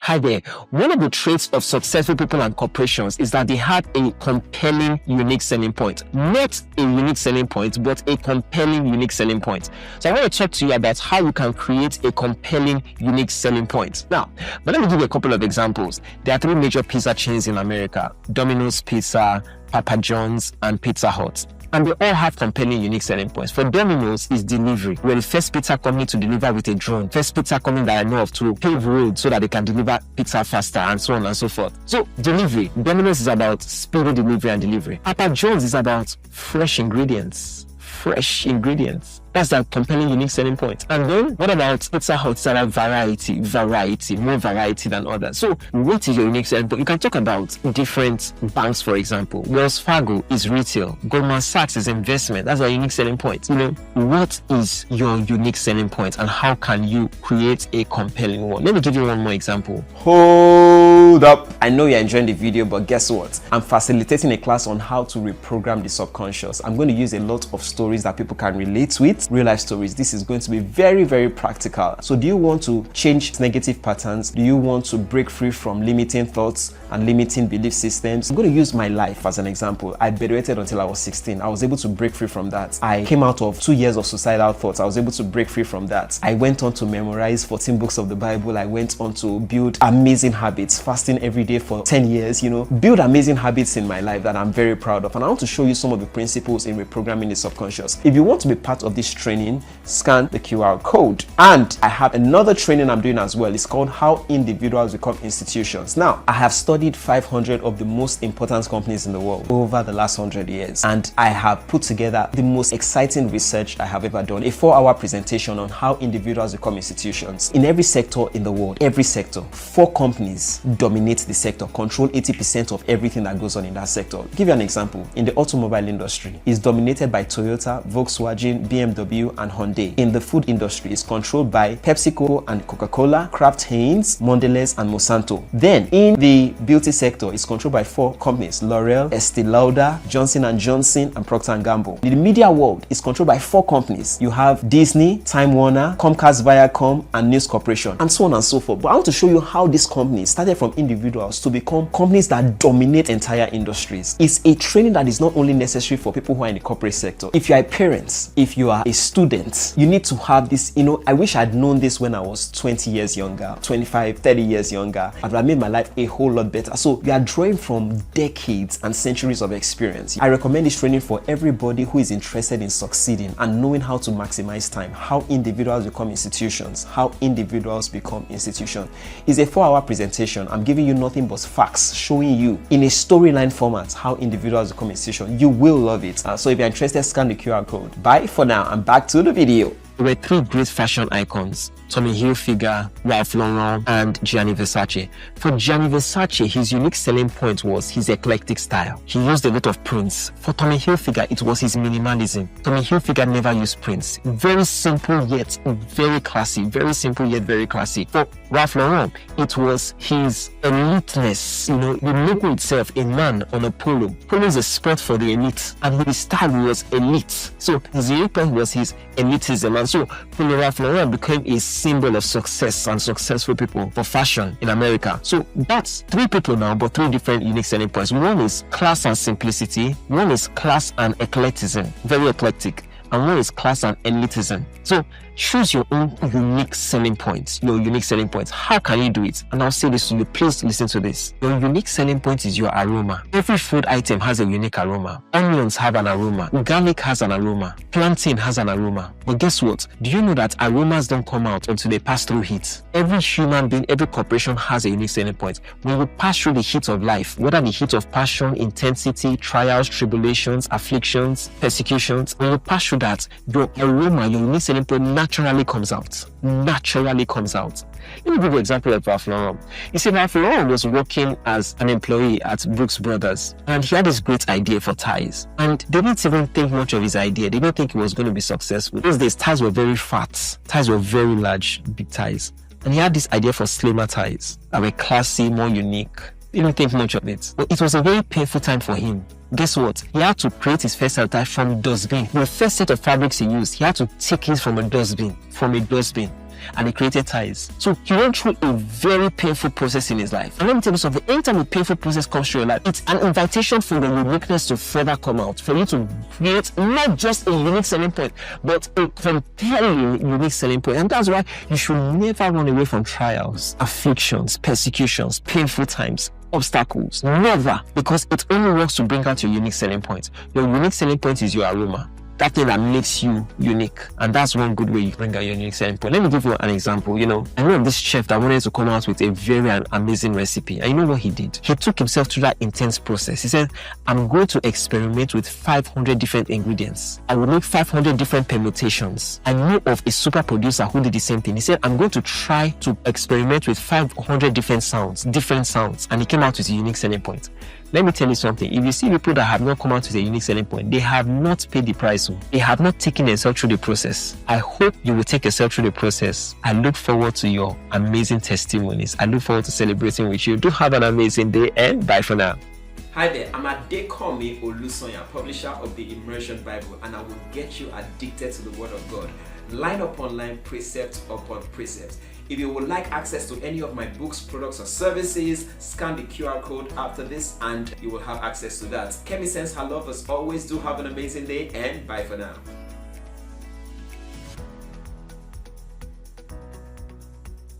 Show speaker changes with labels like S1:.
S1: Hi there. One of the traits of successful people and corporations is that they have a compelling, unique selling point. Not a unique selling point, but a compelling, unique selling point. So I want to talk to you about how you can create a compelling, unique selling point. Now, but let me give you a couple of examples. There are three major pizza chains in America: Domino's Pizza, Papa John's, and Pizza Hut. And they all have compelling, unique selling points. For Domino's, is delivery. We're the first pizza company to deliver with a drone. First pizza company that I know of to pave roads so that they can deliver pizza faster, and so on and so forth. So, delivery. Domino's is about speedy delivery and delivery. Papa John's is about fresh ingredients. Fresh ingredients. That's that compelling, unique selling point. And then, what about Pizza Hut? It's about variety, more variety than others. So, what is your unique selling point? You can talk about different banks, for example. Wells Fargo is retail. Goldman Sachs is investment. That's a unique selling point. You know, what is your unique selling point, and how can you create a compelling one? Let me give you one more example.
S2: Hold up. I know you're enjoying the video, but guess what? I'm facilitating a class on how to reprogram the subconscious. I'm going to use a lot of stories that people can relate with. Real life stories. This is going to be very, very practical. So do you want to change negative patterns? Do you want to break free from limiting thoughts and limiting belief systems? I'm going to use my life as an example. I bedwetted until I was 16. I was able to break free from that. I came out of 2 years of suicidal thoughts. I was able to break free from that. I went on to memorize 14 books of the Bible. I went on to build amazing habits, fasting every day for 10 years, build amazing habits in my life that I'm very proud of. And I want to show you some of the principles in reprogramming the subconscious. If you want to be part of this training, scan the QR code. And I have another training I'm doing as well. It's called How Individuals Become Institutions. Now, I have studied 500 of the most important companies in the world over the last 100 years. And I have put together the most exciting research I have ever done. A 4-hour presentation on how individuals become institutions. In every sector in the world, every sector, 4 companies dominate the sector, control 80% of everything that goes on in that sector. I'll give you an example. In the automobile industry, it's dominated by Toyota, Volkswagen, BMW, and Hyundai. In the food industry, it's controlled by PepsiCo and Coca-Cola, Kraft Heinz, Mondelez, and Monsanto. Then, in the beauty sector, it's controlled by 4 companies: L'Oreal, Estee Lauder, Johnson & Johnson, and Procter & Gamble. In the media world, it's controlled by 4 companies. You have Disney, Time Warner, Comcast Viacom, and News Corporation, and so on and so forth. But I want to show you how these companies started from individuals to become companies that dominate entire industries. It's a training that is not only necessary for people who are in the corporate sector. If you are a parent, if you are a student, you need to have this. I wish I'd known this when I was 20 years younger, 25, 30 years younger. I would have made my life a whole lot better. So we are drawing from decades and centuries of experience. I recommend this training for everybody who is interested in succeeding and knowing how to maximize time. How individuals become institutions. How individuals become institutions. It's a 4-hour presentation. I'm giving you nothing but facts, showing you in a storyline format how individuals become institutions. You will love it. So if you're interested, scan the QR code. Bye for now, and back to the video.
S1: There were 3 great fashion icons: Tommy Hilfiger, Ralph Lauren, and Gianni Versace. For Gianni Versace, his unique selling point was his eclectic style. He used a lot of prints. For Tommy Hilfiger, it was his minimalism. Tommy Hilfiger never used prints. Very simple yet very classy. Very simple yet very classy. For Ralph Lauren, it was his eliteness. The logo itself, a man on a polo. Polo is a sport for the elite, and his style was elite. So his unique point was his elitism. And so Ralph Lauren became a symbol of success and successful people for fashion in America. So that's 3 people now, but 3 different unique selling points. One is class and simplicity. One is class and eclecticism, very eclectic. And one is class and elitism. So choose your own unique selling points. Your unique selling points. How can you do it? And I'll say this to you. Please listen to this. Your unique selling point is your aroma. Every food item has a unique aroma. Onions have an aroma. Garlic has an aroma. Plantain has an aroma. But guess what? Do you know that aromas don't come out until they pass through heat? Every human being, every corporation has a unique selling point. When you pass through the heat of life, whether the heat of passion, intensity, trials, tribulations, afflictions, persecutions, when you pass through that, your aroma, your unique selling point naturally comes out. Naturally comes out. Let me give you an example of Ralph Lauren. You see, Ralph Lauren was working as an employee at Brooks Brothers, and he had this great idea for ties. And they didn't even think much of his idea. They didn't think he was going to be successful. Those days, ties were very fat. Ties were very large, big ties. And he had this idea for slimmer ties that were classy, more unique. He didn't think much of it. But it was a very painful time for him. Guess what? He had to create his first tie from dustbin. The first set of fabrics he used, he had to take it from a dustbin. and he created ties. So he went through a very painful process in his life. And let me tell you something, anytime a painful process comes through your life, it's an invitation for the uniqueness to further come out, for you to create not just a unique selling point, but a compelling unique selling point. And that's why you should never run away from trials, afflictions, persecutions, painful times, obstacles. Never, because it only works to bring out your unique selling point. Your unique selling point is your aroma. That thing that makes you unique. And that's one good way you bring out your unique selling point. Let me give you an example. I know of this chef that wanted to come out with a very amazing recipe. And you know what he did? He took himself through that intense process. He said, I'm going to experiment with 500 different ingredients. I will make 500 different permutations. I knew of a super producer who did the same thing. He said, I'm going to try to experiment with 500 different sounds. And he came out with a unique selling point. Let me tell you something. If you see people that have not come out with a unique selling point, they have not paid the price. They have not taken themselves through the process. I hope you will take yourself through the process. I look forward to your amazing testimonies. I look forward to celebrating with you. Do have an amazing day and bye for now.
S2: Hi there, I'm Adekomi Olusonya, publisher of the Immersion Bible, and I will get you addicted to the Word of God, line upon line, precept upon precept. If you would like access to any of my books, products, or services, scan the QR code after this and you will have access to that. Kemi sends her love as always. Do have an amazing day and bye for now.